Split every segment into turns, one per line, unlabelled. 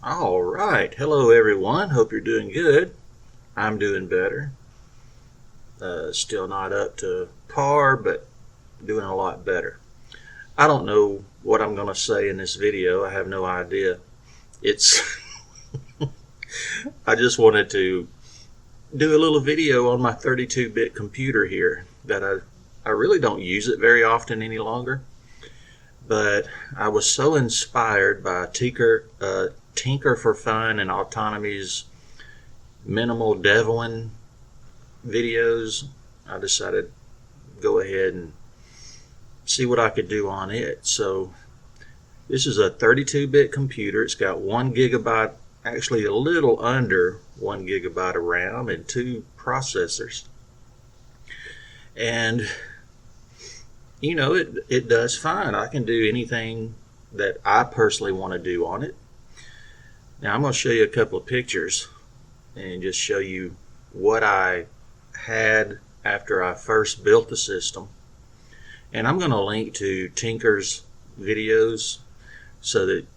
All right. Hello, everyone. Hope you're doing good. I'm doing better. Still not up to par, but doing a lot better. I don't know what I'm going to say in this video. I have no idea. It's I just wanted to do a little video on my 32-bit computer here that I really don't use it very often any longer. But I was so inspired by Tinker for Fun and Autonomy's minimal Devuan videos, I decided to go ahead and see what I could do on it. So this is a 32-bit computer. It's got 1 gigabyte, actually a little under 1 gigabyte of RAM and 2 processors. And you know, it does fine. I can do anything that I personally want to do on it. Now I'm going to show you a couple of pictures and just show you what I had after I first built the system. And I'm going to link to Tinker's videos so that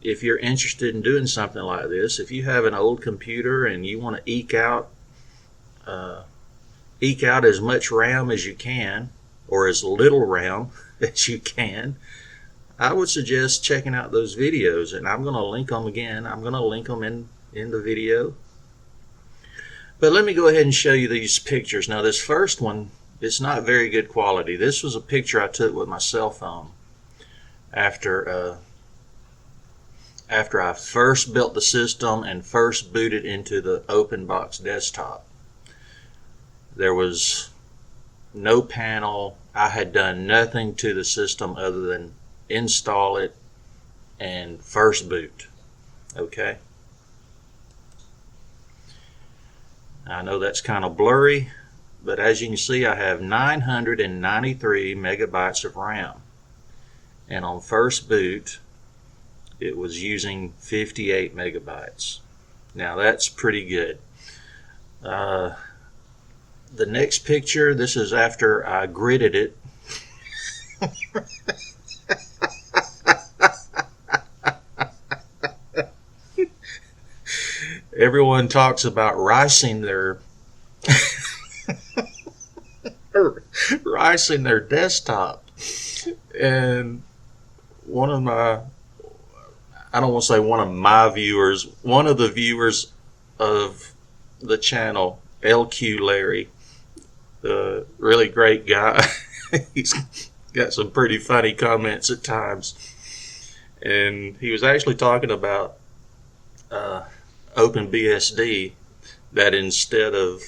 if you're interested in doing something like this, if you have an old computer and you want to eke out as much RAM as you can, or as little RAM as you can, I would suggest checking out those videos, and I'm going to link them again. I'm going to link them in the video. But let me go ahead and show you these pictures. Now this first one, it's not very good quality. This was a picture I took with my cell phone after I first built the system and first booted into the open box desktop. There was no panel. I had done nothing to the system other than install it and first boot. Okay. I know that's kind of blurry, but as you can see, I have 993 megabytes of RAM. And on first boot, it was using 58 megabytes. Now that's pretty good. The next picture, this is after I gridded it. Everyone talks about ricing their desktop. And one of my, I don't want to say one of my viewers, one of the viewers of the channel, LQ Larry, the really great guy. He's got some pretty funny comments at times, and he was actually talking about OpenBSD, that instead of,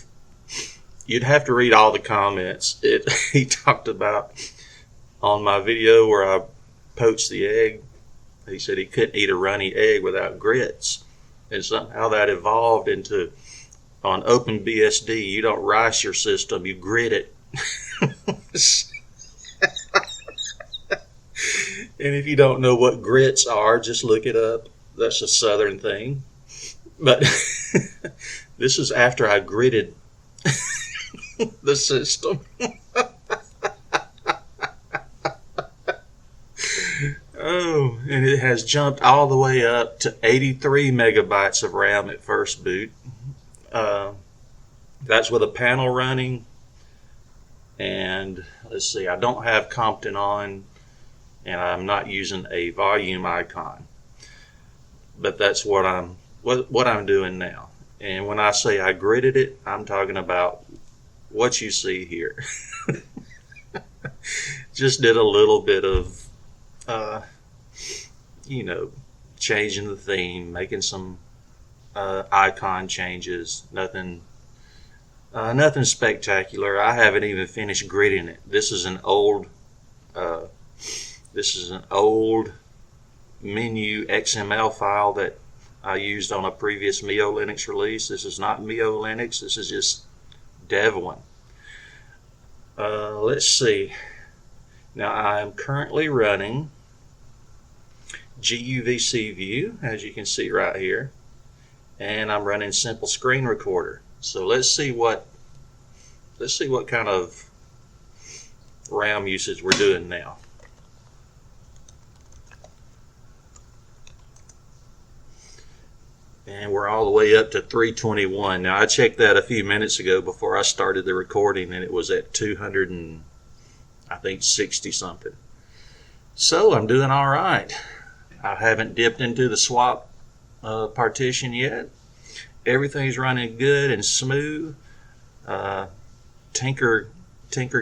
you'd have to read all the comments. He talked about on my video where I poached the egg, he said he couldn't eat a runny egg without grits, and somehow that evolved into, on OpenBSD, you don't rice your system, you grid it. And if you don't know what grits are, just look it up. That's a southern thing. But this is after I gridded the system. Oh, and it has jumped all the way up to 83 megabytes of RAM at first boot. That's with a panel running, and let's see, I don't have Compton on, and I'm not using a volume icon, but that's what I'm doing now. And when I say I gridded it, I'm talking about what you see here. Just did a little bit of changing the theme, making some icon changes. Nothing spectacular. I haven't even finished gridding it. This is an old menu XML file that I used on a previous Mio Linux release. This is not Mio Linux. This is just Devuan. Let's see. Now I'm currently running GUVC View, as you can see right here, and I'm running Simple Screen Recorder. So let's see what kind of RAM usage we're doing now. and we're all the way up to 321. Now I checked that a few minutes ago before I started the recording, and it was at 200 and I think 60 something. So I'm doing all right. I haven't dipped into the swap partition yet. Everything's running good and smooth. Tinker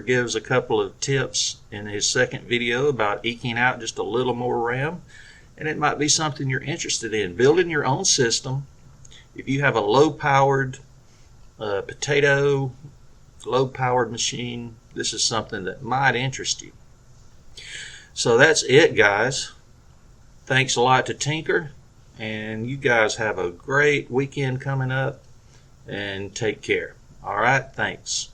gives a couple of tips in his second video about eking out just a little more RAM, and it might be something you're interested in, building your own system. If you have a low-powered low-powered machine, this is something that might interest you. So that's it, guys. Thanks a lot to Tinker, and you guys have a great weekend coming up, and take care. All right, thanks.